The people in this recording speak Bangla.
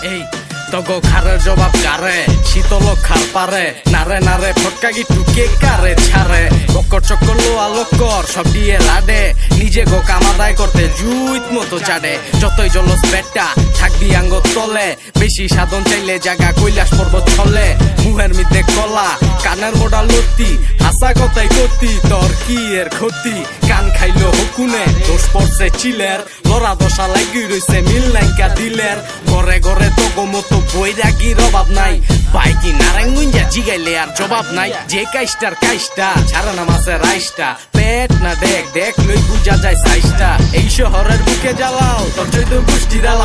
এই তগো খারের জবাব কারে শীতল খার পারে নারে নারে ফটকা গিটু কে কারে ছাড়ে বক্কর চক্কর লোয়া লক্কর সব দিয়ে লাডে নিজে গো কামাদায় করতে জুইত মতো চাডে যতই জলস বেটা থাকবি আঙ্গত তলে বেশি সাধন চাইলে জায়গা কৈলাস পর্বত ছলে মুহের মধ্যে কলা কানের মোডা লত্তি হাসা কথাই করতি তোর কি এর ক্ষতি কান খাইলো হুকুনে দোষ পড়ছে চিলের লড়া দশা লাগি রইছে মিল নাইকা দিলের ঘরে ঘরে তগো মতো বৈরাগীর অভাব নাই বাইকি নারায়ণগঞ্জা জিগাইলে আর জবাব নাই যে কাইস্টার কাইস্টা ছাড়া না মাছের রাইসটা পেট না দেখ দেখ লই বুঝা যায় সাইজটা এই শহরের বুকে জ্বালাও তোর চৈত পুষ্টি দালাল